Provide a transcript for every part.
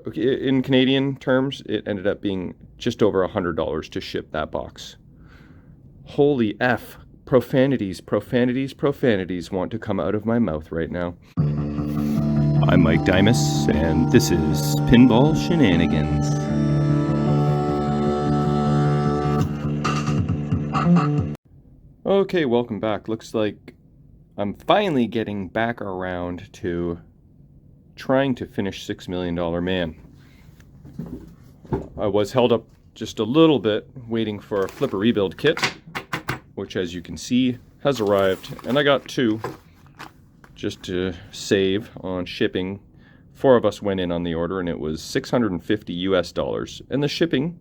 Okay, in Canadian terms, it ended up being just over $100 to ship that box. Holy F. Profanities, profanities, profanities want to come out of my mouth right now. I'm Mike Dimas, and this is Pinball Shenanigans. Okay, welcome back. Looks like I'm finally getting back around to trying to finish $6 Million Man. I was held up just a little bit waiting for a flipper rebuild kit, which as you can see has arrived, and I got two just to save on shipping. 4 of us went in on the order and it was $650 US, and the shipping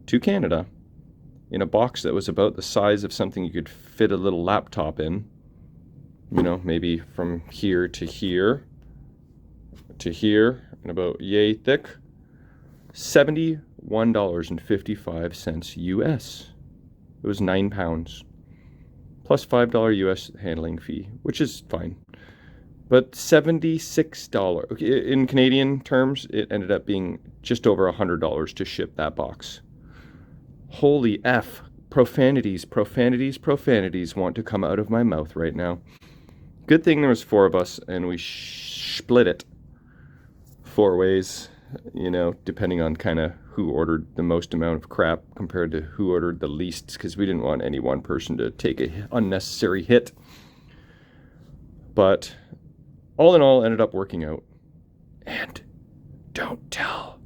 to Canada in a box that was about the size of something you could fit a little laptop in, you know, maybe from here to here to here, and about yay thick. $71.55 US. It was 9 pounds plus $5 US handling fee, which is fine. But $76. Okay, in Canadian terms, it ended up being just over $100 to ship that box. Holy F. Profanities, profanities, profanities want to come out of my mouth right now. Good thing there was 4 of us and we split it 4 ways, you know, depending on kind of who ordered the most amount of crap compared to who ordered the least, because we didn't want any one person to take an unnecessary hit. But all in all, ended up working out. And don't tell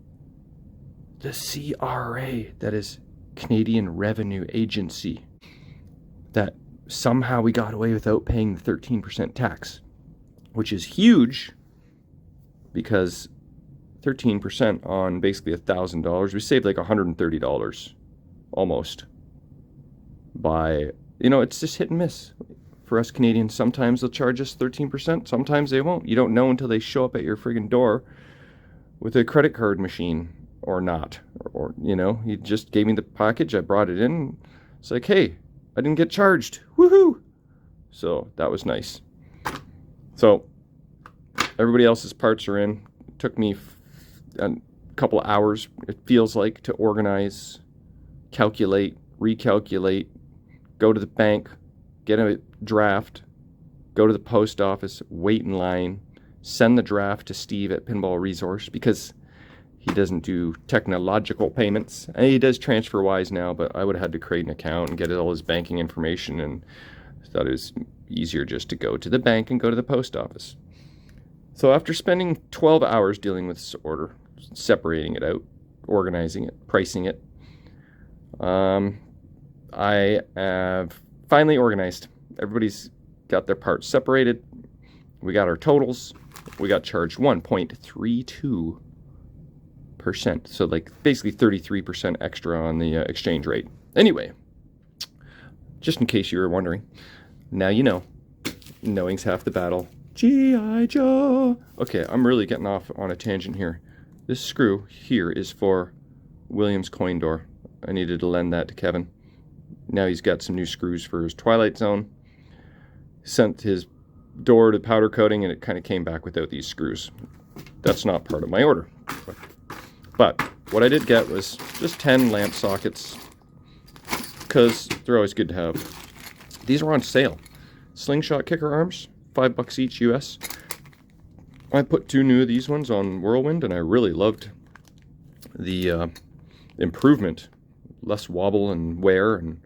the CRA, that is Canadian Revenue Agency, that somehow we got away without paying the 13% tax, which is huge, because 13% on basically $1,000, we saved like $130 almost by, you know, it's just hit and miss for us Canadians. Sometimes they'll charge us 13%, sometimes they won't. You don't know until they show up at your friggin' door with a credit card machine or not, or you know, he just gave me the package, I brought it in, it's like, hey, I didn't get charged, woohoo! So that was nice. So everybody else's parts are in. It took me a couple of hours, it feels like, to organize, calculate, recalculate, go to the bank, get a draft, go to the post office, wait in line, send the draft to Steve at Pinball Resource, because he doesn't do technological payments. And he does TransferWise now, but I would have had to create an account and get all his banking information, and I thought it was easier just to go to the bank and go to the post office. So after spending 12 hours dealing with this order, separating it out, organizing it, pricing it, I have finally organized. Everybody's got their parts separated. We got our totals. We got charged 1.32%. So like basically 33% extra on the exchange rate. Anyway, just in case you were wondering, now you know. Knowing's half the battle. G.I. Joe. Okay, I'm really getting off on a tangent here. This screw here is for William's coin door. I needed to lend that to Kevin. Now he's got some new screws for his Twilight Zone. Sent his door to powder coating, and it kind of came back without these screws. That's not part of my order. But what I did get was just 10 lamp sockets, because they're always good to have. These are on sale. Slingshot kicker arms, $5 each US. I put 2 new of these ones on Whirlwind, and I really loved the improvement. Less wobble and wear, and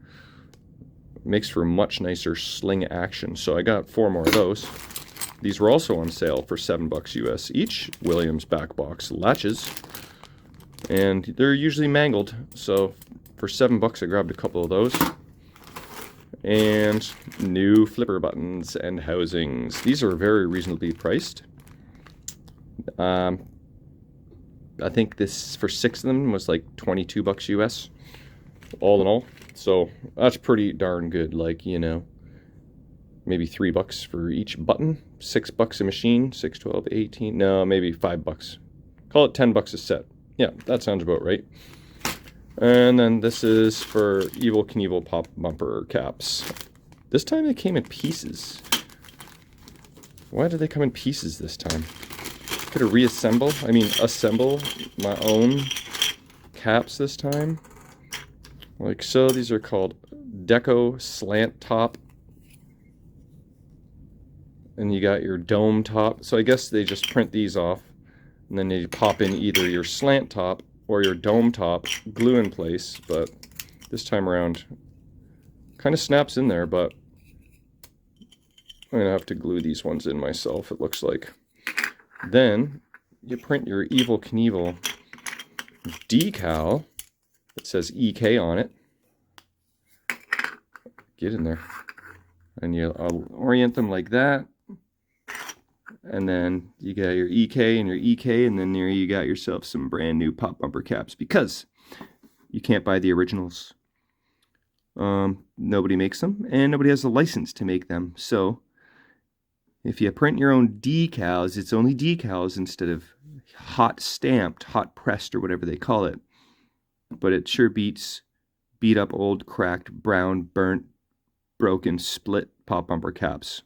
makes for much nicer sling action. So I got 4 more of those. These were also on sale for $7 US each. Williams back box latches, and they're usually mangled, so for $7 I grabbed a couple of those. And new flipper buttons and housings. These are very reasonably priced. I think this, for 6 of them, was like $22 US, all in all. So that's pretty darn good. Like, you know, maybe $3 for each button, $6 a machine, 6, 12, 18, no, maybe $5. Call it $10 a set. Yeah, that sounds about right. And then this is for Evil Knievel pop bumper caps. This time they came in pieces. Why did they come in pieces this time? gonna assemble my own caps this time. Like so, these are called Deco Slant Top. And you got your dome top. So I guess they just print these off. And then they pop in either your slant top or your dome top, glue in place. But this time around, kind of snaps in there, but I'm gonna have to glue these ones in myself, it looks like. Then you print your Evil Knievel decal that says EK on it. Get in there. And I'll orient them like that. And then you got your EK and your EK, and then there you got yourself some brand new pop bumper caps, because you can't buy the originals. Nobody makes them, and nobody has a license to make them. So if you print your own decals, it's only decals instead of hot stamped, hot pressed, or whatever they call it. But it sure beats beat up old, cracked, brown, burnt, broken, split pop bumper caps.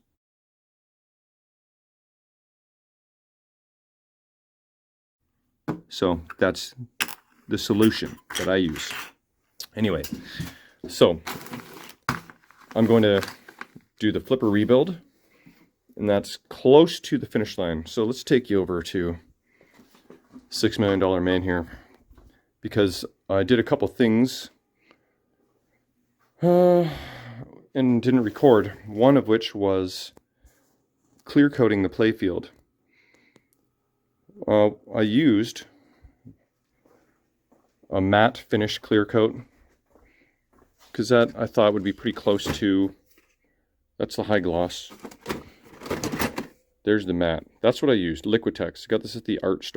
So that's the solution that I use. Anyway, so I'm going to do the flipper rebuild, and that's close to the finish line. So let's take you over to $6 Million Man here, because I did a couple things and didn't record. One of which was clear coating the playfield. I used a matte finish clear coat, because that I thought would be pretty close to, that's the high gloss. There's the matte. That's what I used, Liquitex. Got this at the arts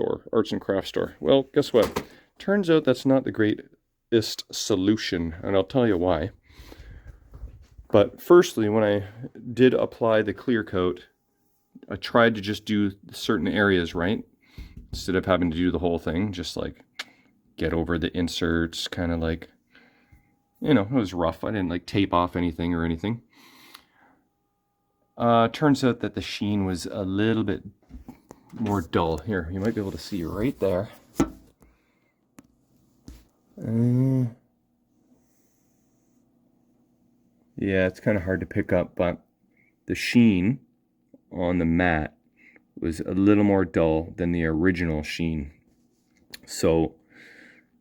and craft store. Well, guess what? Turns out that's not the greatest solution, and I'll tell you why. But firstly, when I did apply the clear coat, I tried to just do certain areas right, instead of having to do the whole thing, just like get over the inserts, kind of like, you know, it was rough. I didn't like tape off anything or anything. Turns out that the sheen was a little bit more dull. Here, you might be able to see right there. Yeah, it's kind of hard to pick up, but the sheen on the mat was a little more dull than the original sheen. So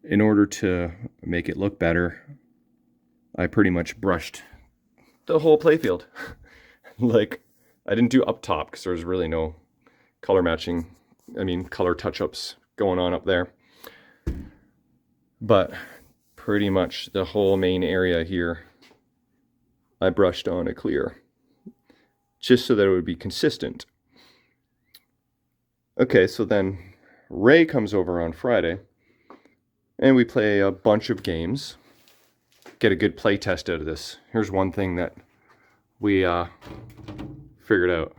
in order to make it look better, I pretty much brushed the whole playfield. Like, I didn't do up top because there was really no color matching, color touch-ups going on up there. But pretty much the whole main area here, I brushed on a clear, just so that it would be consistent. Okay, so then Ray comes over on Friday, and we play a bunch of games, get a good play test out of this. Here's one thing that we figured out.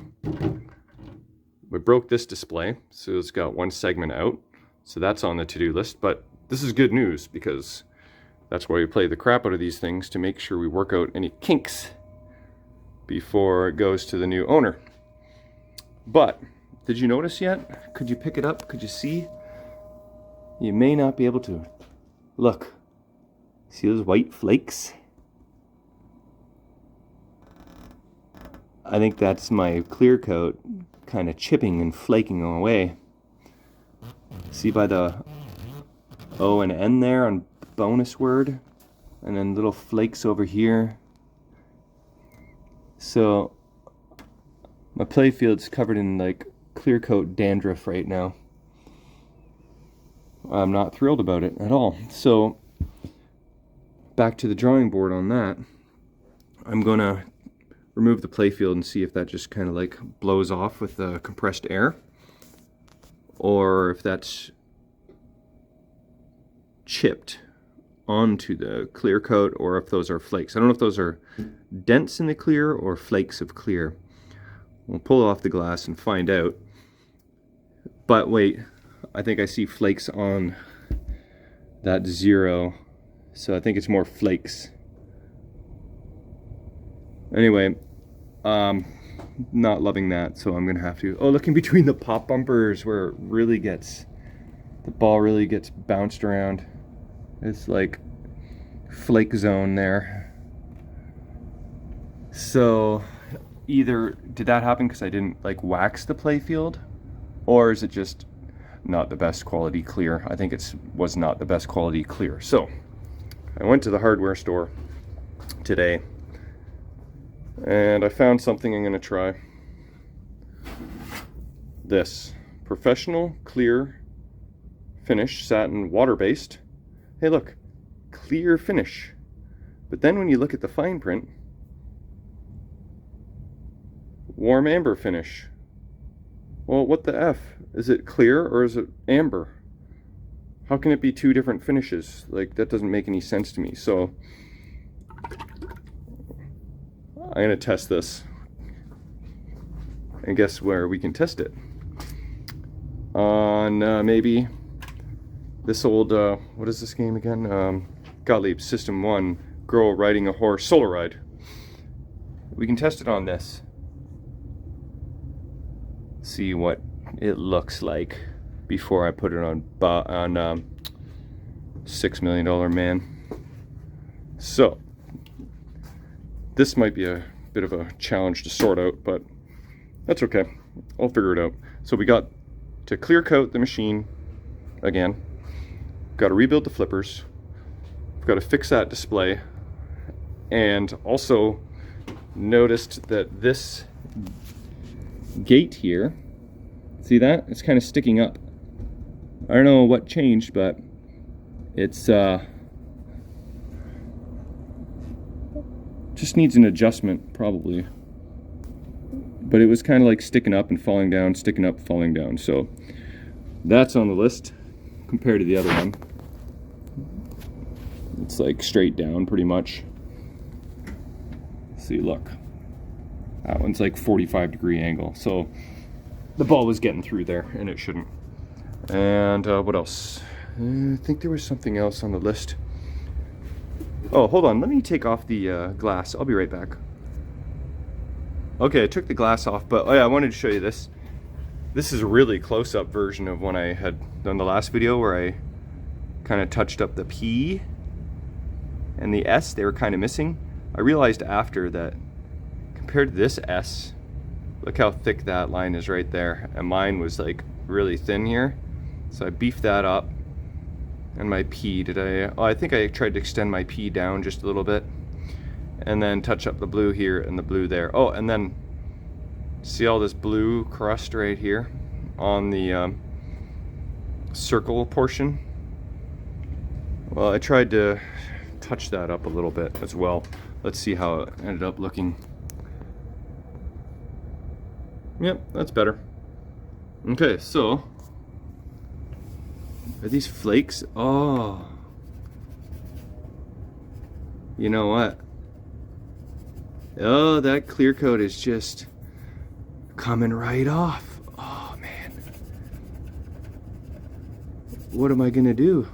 We broke this display, so it's got one segment out, so that's on the to-do list. But this is good news, because that's why we play the crap out of these things, to make sure we work out any kinks before it goes to the new owner. But did you notice yet? Could you pick it up? Could you see? You may not be able to. Look, see those white flakes? I think that's my clear coat kind of chipping and flaking away. See by the O and N there on bonus word, and then little flakes over here. So my playfield's covered in like clear coat dandruff right now. I'm not thrilled about it at all. So back to the drawing board on that. I'm gonna remove the playfield and see if that just kind of like blows off with the compressed air, or if that's chipped onto the clear coat, or if those are flakes. I don't know if those are dents in the clear or flakes of clear. We'll pull off the glass and find out. But wait, I think I see flakes on that 0, so I think it's more flakes. Anyway, not loving that, so I'm gonna have to. Oh, look in between the pop bumpers where it really gets, the ball really gets bounced around. It's like flake zone there. So either did that happen because I didn't like wax the Playfield, or is it just not the best quality clear? I think it was not the best quality clear. So I went to the hardware store today and I found something I'm going to try. This professional clear finish satin water-based. Hey look, clear finish. But then when you look at the fine print, warm amber finish. Well, what the F? Is it clear or is it amber? How can it be two different finishes? Like, that doesn't make any sense to me. So I'm gonna test this. And guess where we can test it? On maybe this old, what is this game again? Gottlieb System 1, Girl Riding a Horse Solo Ride. We can test it on this. See what it looks like before I put it on $6 Million Man. So this might be a bit of a challenge to sort out, but that's okay. I'll figure it out. So we got to clear coat the machine again. Got to rebuild the flippers. We've got to fix that display, and also noticed that this gate here, see that? It's kind of sticking up. I don't know what changed, but it's just needs an adjustment probably. But it was kind of like sticking up and falling down, sticking up, falling down. So that's on the list compared to the other one. It's like straight down pretty much. See, look. That one's like 45-degree angle. So the ball was getting through there and it shouldn't. And what else? I think there was something else on the list. Oh, hold on. Let me take off the glass. I'll be right back. Okay, I took the glass off, but oh yeah, I wanted to show you this. This is a really close-up version of when I had done the last video where I kind of touched up the P and the S. They were kind of missing. I realized after that compared to this S, look how thick that line is right there. And mine was like really thin here. So I beefed that up. And my P, I think I tried to extend my P down just a little bit. And then touch up the blue here and the blue there. Oh, and then see all this blue crust right here on the circle portion? Well, I tried to touch that up a little bit as well. Let's see how it ended up looking. Yep, that's better. Okay, so are these flakes? Oh, you know what? Oh, that clear coat is just coming right off. Oh man, what am I gonna do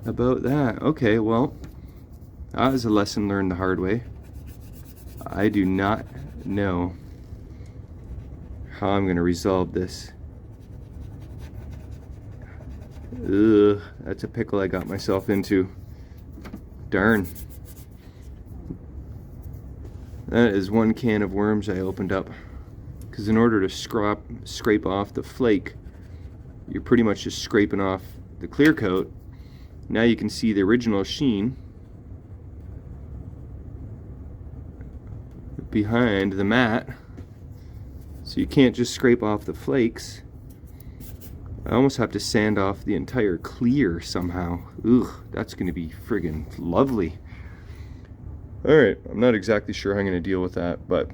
about that? Okay, well, that was a lesson learned the hard way. I do not know how I'm gonna resolve this. Ugh, that's a pickle I got myself into. Darn. That is one can of worms I opened up. Because in order to scrape off the flake, you're pretty much just scraping off the clear coat. Now you can see the original sheen behind the mat. So you can't just scrape off the flakes. I almost have to sand off the entire clear somehow. Ugh, that's going to be friggin' lovely. Alright, I'm not exactly sure how I'm going to deal with that, but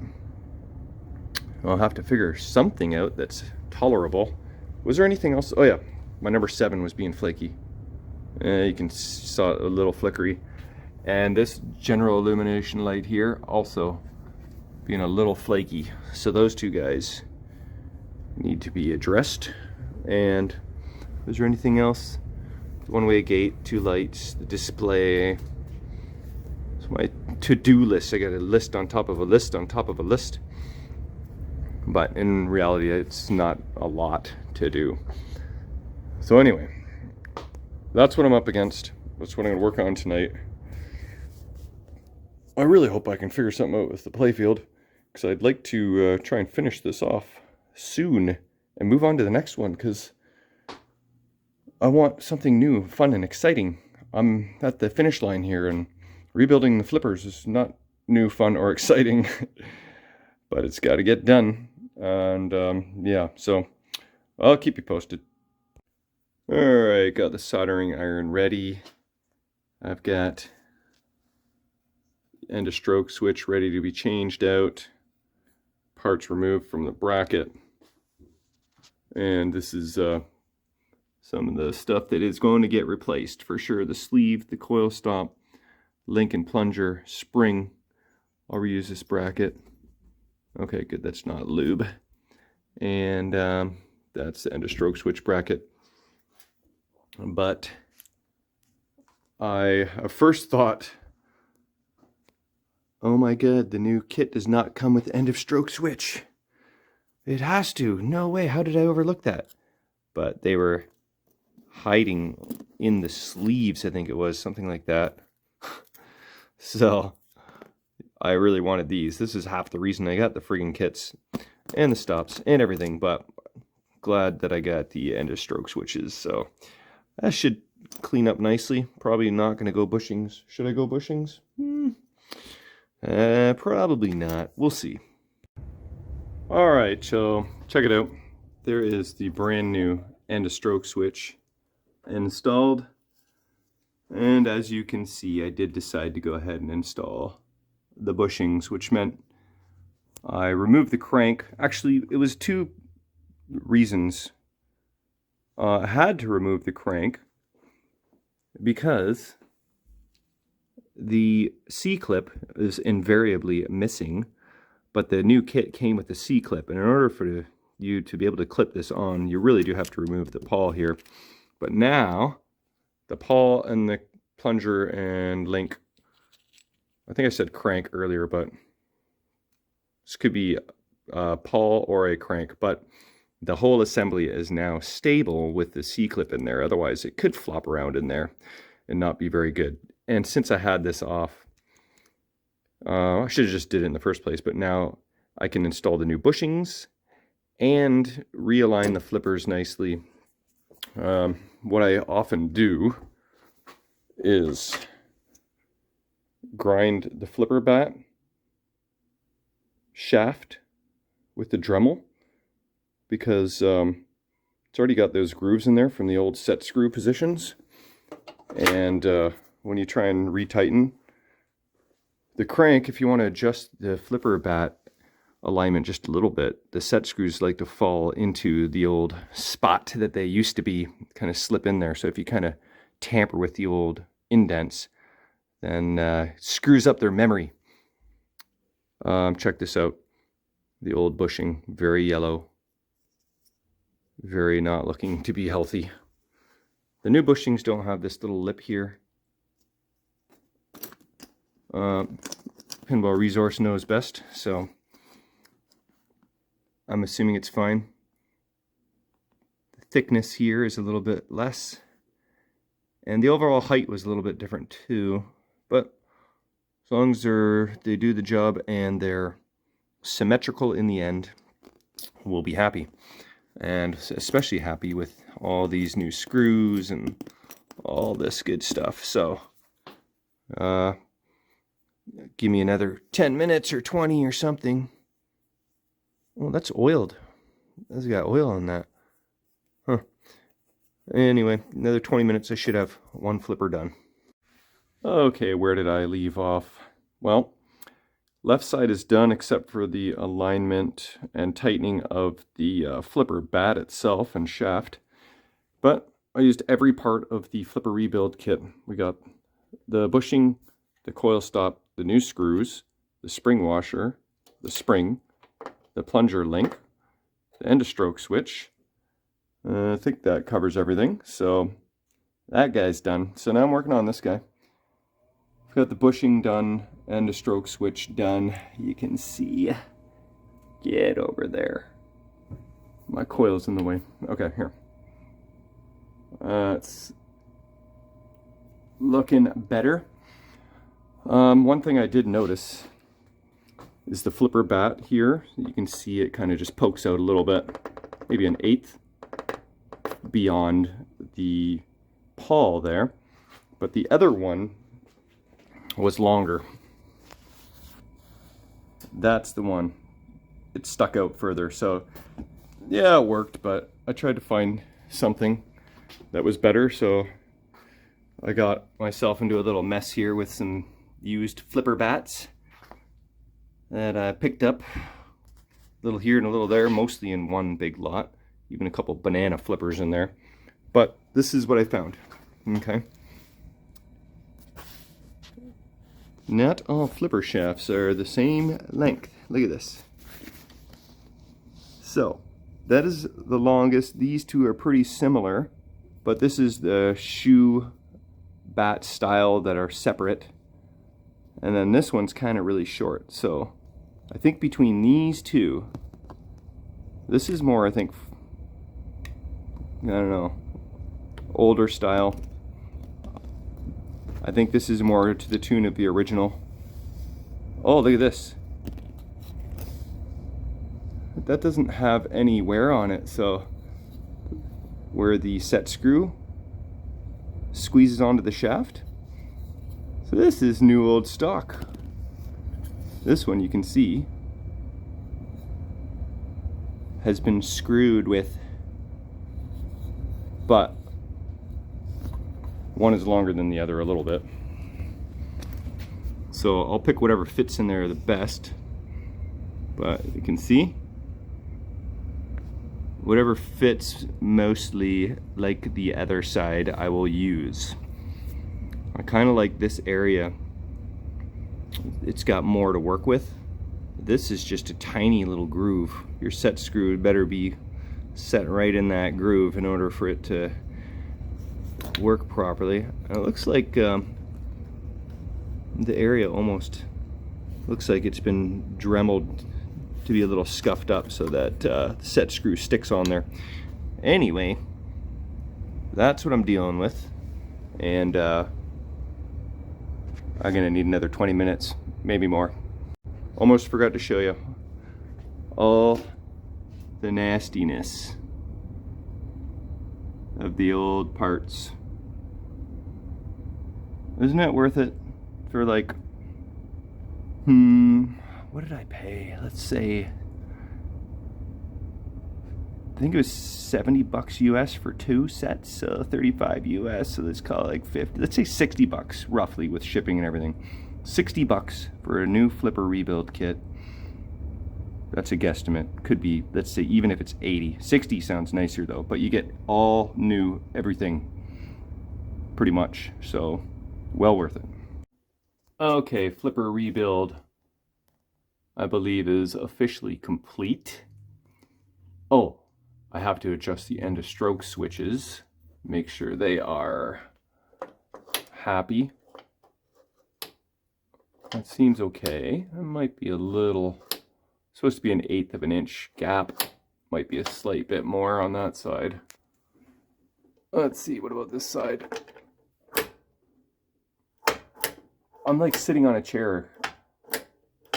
I'll have to figure something out that's tolerable. Was there anything else? Oh yeah, my number 7 was being flaky. You can saw a little flickery. And this general illumination light here also being a little flaky. So those two guys need to be addressed. And was there anything else? One-way gate, 2 lights, the display. So my to-do list. I got a list on top of a list on top of a list. But in reality, it's not a lot to do. So anyway, that's what I'm up against. That's what I'm going to work on tonight. I really hope I can figure something out with the Playfield, because I'd like to try and finish this off soon and move on to the next one, because I want something new, fun, and exciting. I'm at the finish line here, and rebuilding the flippers is not new, fun, or exciting, but it's got to get done. And yeah, so I'll keep you posted. Alright, got the soldering iron ready. I've got end of stroke switch ready to be changed out. Parts removed from the bracket. And this is some of the stuff that is going to get replaced for sure. The sleeve, the coil stop, link and plunger, spring. I'll reuse this bracket. Okay, good, that's not lube. And that's the end of stroke switch bracket. But I first thought, oh my god, the new kit does not come with end of stroke switch. It has to. No way, how did I overlook that? But they were hiding in the sleeves, I think it was, something like that. So I really wanted these. This is half the reason I got the friggin' kits and the stops and everything, but glad that I got the end of stroke switches. So that should clean up nicely. Probably not going to go bushings. Should I go bushings? Probably not. We'll see. Alright, so check it out. There is the brand new end of stroke switch installed. And as you can see, I did decide to go ahead and install the bushings, which meant I removed the crank. Actually, it was two reasons. I had to remove the crank because the C-clip is invariably missing, but the new kit came with the C-clip, and in order for you to be able to clip this on, you really do have to remove the pawl here. But now, the pawl and the plunger and link, I think I said crank earlier, but this could be a pawl or a crank, but the whole assembly is now stable with the C-clip in there. Otherwise, it could flop around in there and not be very good. And since I had this off, I should have just did it in the first place, but now I can install the new bushings and realign the flippers nicely. What I often do is grind the flipper bat shaft with the Dremel, because it's already got those grooves in there from the old set screw positions. And when you try and retighten the crank, if you want to adjust the flipper bat alignment just a little bit, the set screws like to fall into the old spot that they used to be, kind of slip in there. So if you kind of tamper with the old indents, then it screws up their memory. Check this out. The old bushing, very yellow, very not looking to be healthy. The new bushings don't have this little lip here. Pinball Resource knows best, so I'm assuming it's fine. The thickness here is a little bit less, and the overall height was a little bit different too, but as long as they do the job and they're symmetrical in the end, we'll be happy. And especially happy with all these new screws and all this good stuff. So give me another 10 minutes or 20 or something. Well, that's oiled. That's got oil on that. Huh. Anyway, another 20 minutes, I should have one flipper done. Okay, where did I leave off? Well, left side is done except for the alignment and tightening of the flipper bat itself and shaft. But I used every part of the flipper rebuild kit. We got the bushing, the coil stop, the new screws, the spring washer, the spring, the plunger link, the end of stroke switch. I think that covers everything. So that guy's done. So now I'm working on this guy. Got the bushing done and the stroke switch done. You can see. Get over there. My coil's in the way. Okay, here. It's looking better. One thing I did notice is the flipper bat here. You can see it kind of just pokes out a little bit, maybe an eighth beyond the pawl there. But the other one was longer. That's the one. It stuck out further. So yeah, it worked, but I tried to find something that was better. So I got myself into a little mess here with some used flipper bats that I picked up, a little here and a little there, mostly in one big lot, even a couple banana flippers in there. But this is what I found. Okay. Not all flipper shafts are the same length. Look at this. So that is the longest. These two are pretty similar, but this is the shoe bat style that are separate. And then this one's kind of really short. So I think between these two, this is more, I think, I don't know, older style. I think this is more to the tune of the original. Oh, look at this. That doesn't have any wear on it, so where the set screw squeezes onto the shaft. So this is new old stock. This one you can see has been screwed with, but one is longer than the other a little bit. So I'll pick whatever fits in there the best, but you can see whatever fits mostly like the other side I will use. I kind of like this area. It's got more to work with. This is just a tiny little groove. Your set screw better be set right in that groove in order for it to work properly. And it looks like the area almost looks like it's been dremeled to be a little scuffed up so that the set screw sticks on there. Anyway, that's what I'm dealing with, and I'm gonna need another 20 minutes, maybe more. Almost forgot to show you all the nastiness of the old parts. Isn't it worth it for like, what did I pay? Let's say, I think it was 70 bucks US for 2 sets, so 35 US, so let's call it like 50, let's say 60 bucks roughly with shipping and everything. 60 bucks for a new flipper rebuild kit. That's a guesstimate. Could be, let's say, even if it's 80. 60 sounds nicer though, but you get all new everything pretty much, so well worth it. Okay, flipper rebuild, I believe, is officially complete. Oh, I have to adjust the end of stroke switches, make sure they are happy. That seems okay. It might be a little, supposed to be an 1/8 of an inch gap. Might be a slight bit more on that side. Let's see, what about this side? I'm like sitting on a chair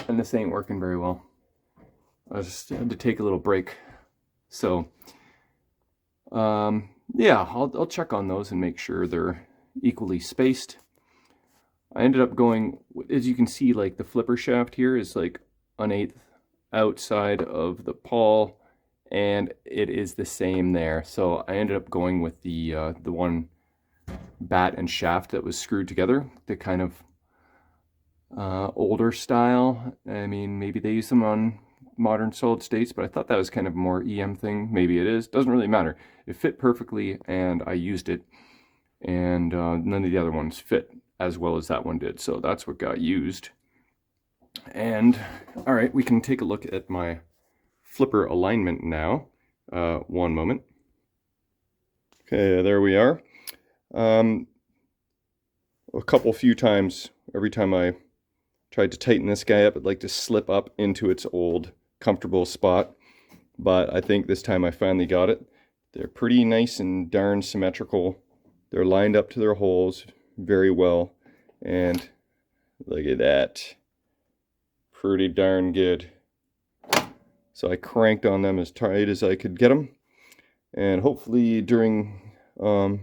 and this ain't working very well. I just had to take a little break. So, yeah, I'll check on those and make sure they're equally spaced. I ended up going, as you can see, like the flipper shaft here is like an 1/8 outside of the pawl, and it is the same there. So I ended up going with the one bat and shaft that was screwed together, the kind of older style. I mean, maybe they use them on modern solid states, but I thought that was kind of a more EM thing. Maybe it is, doesn't really matter. It fit perfectly and I used it, and none of the other ones fit as well as that one did, so that's what got used. And all right, we can take a look at my flipper alignment now. One moment. Okay, there we are. A few times Every time I tried to tighten this guy up, it'd like to slip up into its old comfortable spot. But I think this time I finally got it. They're pretty nice and darn symmetrical. They're lined up to their holes very well. And look at that. Pretty darn good. So I cranked on them as tight as I could get them. And hopefully during a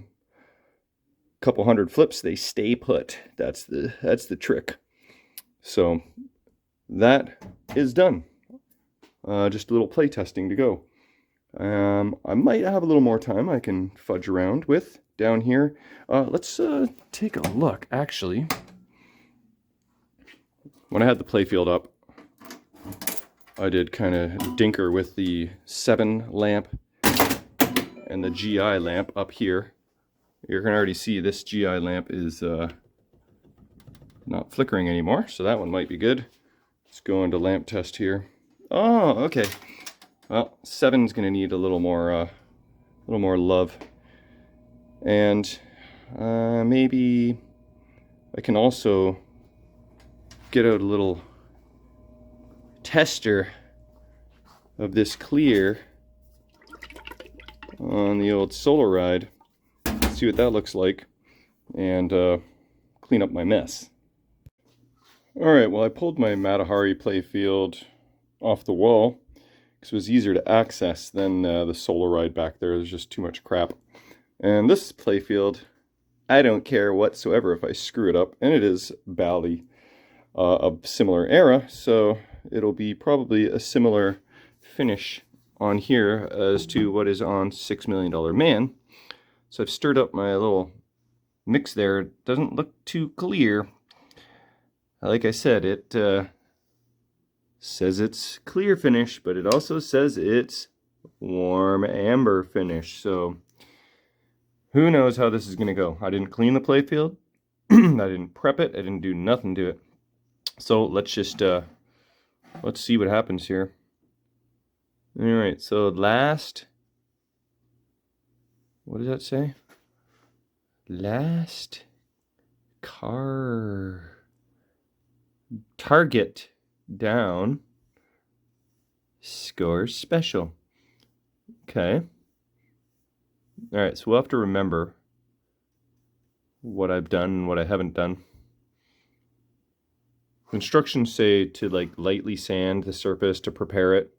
couple hundred flips, they stay put. That's the trick. So that is done. Just a little play testing to go. I might have a little more time I can fudge around with down here. Let's take a look. Actually, when I had the Playfield up, I did kind of dinker with the 7 lamp and the GI lamp up here. You can already see this GI lamp is not flickering anymore, so that one might be good. Let's go into lamp test here. Oh, okay. Well, 7's going to need a little more love, and maybe I can also get out a little tester of this clear on the old solar ride. See what that looks like, and clean up my mess. Alright, well, I pulled my Matahari Playfield off the wall because it was easier to access than the solar ride back there. There's just too much crap. And this Playfield, I don't care whatsoever if I screw it up, and it is Bally, a similar era, so it'll be probably a similar finish on here as to what is on $6 Million Man. So I've stirred up my little mix there. It doesn't look too clear. Like I said, it says it's clear finish, but it also says it's warm amber finish. So who knows how this is going to go. I didn't clean the Playfield. I didn't prep it. I didn't do nothing to it. So let's just let's see what happens here. All right, so last, what does that say? Last target down scores special. Okay. All right, so we'll have to remember what I've done and what I haven't done. Instructions say to like lightly sand the surface to prepare it.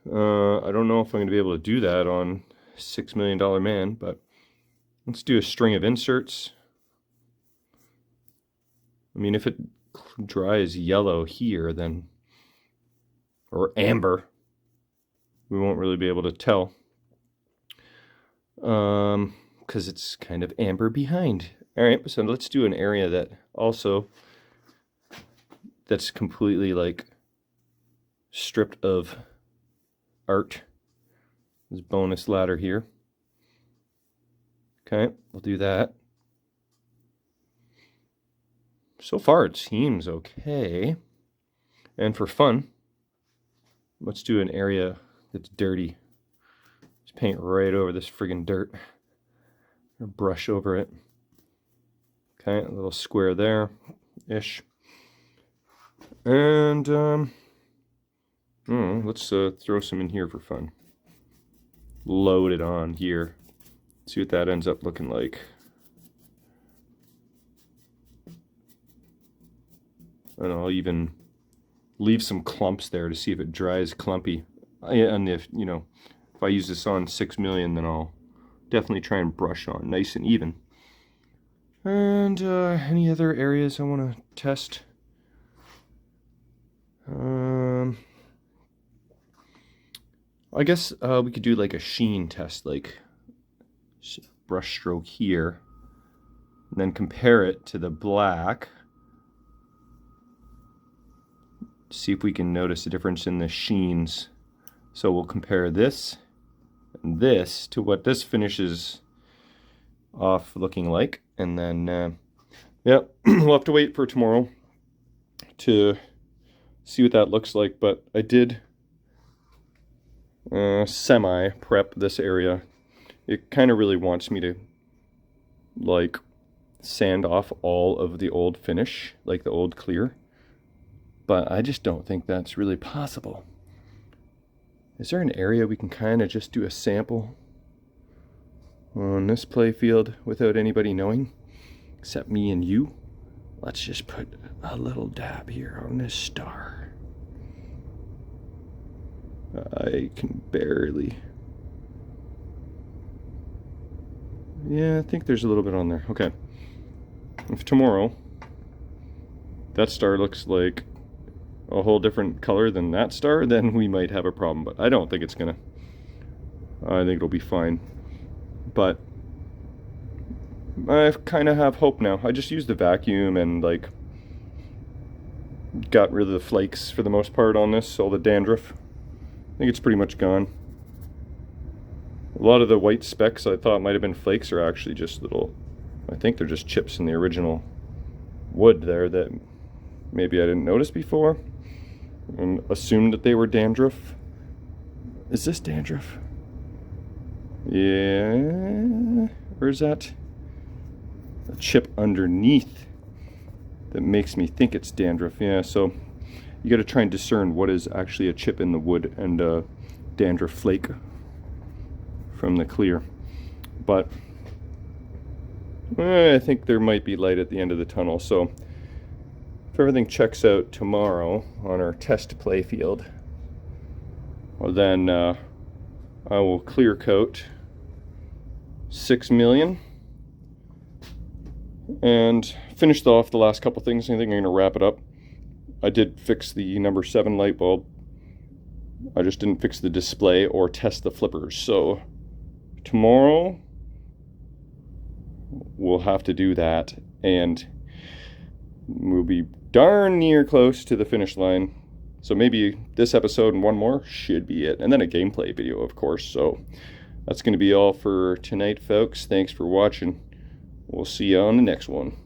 I don't know if I'm going to be able to do that on $6 Million Man, but let's do a string of inserts. I mean, if it dries yellow here, then, or amber, we won't really be able to tell, because it's kind of amber behind. All right, so let's do an area that also, that's completely like stripped of art. This bonus ladder here. Okay, we'll do that. So far it seems okay. And for fun, let's do an area that's dirty. Just paint right over this friggin' dirt. Or brush over it. Okay, a little square there-ish. And let's throw some in here for fun. Load it on here. See what that ends up looking like. And I'll even leave some clumps there to see if it dries clumpy. And if, you know, if I use this on 6 million, then I'll definitely try and brush on nice and even. And any other areas I want to test? I guess we could do like a sheen test, like brush stroke here, and then compare it to the black. See if we can notice a difference in the sheens. So we'll compare this and this to what this finishes off looking like, and then yeah, we'll have to wait for tomorrow to see what that looks like. But I did semi prep this area. It kind of really wants me to like sand off all of the old finish, like the old clear. But I just don't think that's really possible. Is there an area we can kind of just do a sample on this playfield without anybody knowing, except me and you? Let's just put a little dab here on this star. I can barely. Yeah, I think there's a little bit on there. Okay. If tomorrow that star looks like a whole different color than that star, then we might have a problem, but I don't think it's gonna. I think it'll be fine. But I kind of have hope now. I just used the vacuum and like got rid of the flakes for the most part on this, all the dandruff. I think it's pretty much gone. A lot of the white specks I thought might have been flakes are actually just little, I think they're just chips in the original wood there that maybe I didn't notice before and assumed that they were dandruff. Is this dandruff? Yeah. Or is that a chip underneath that makes me think it's dandruff? Yeah, so you got to try and discern what is actually a chip in the wood and a dandruff flake from the clear. But I think there might be light at the end of the tunnel. So if everything checks out tomorrow on our test play field, well, then I will clear coat 6 million and finished off the last couple things. I think I'm going to wrap it up. I did fix the number 7 light bulb. I just didn't fix the display or test the flippers. So tomorrow we'll have to do that, and we'll be darn near close to the finish line. So maybe this episode and one more should be it, and then a gameplay video, of course. So that's going to be all for tonight, folks. Thanks for watching. We'll see you on the next one.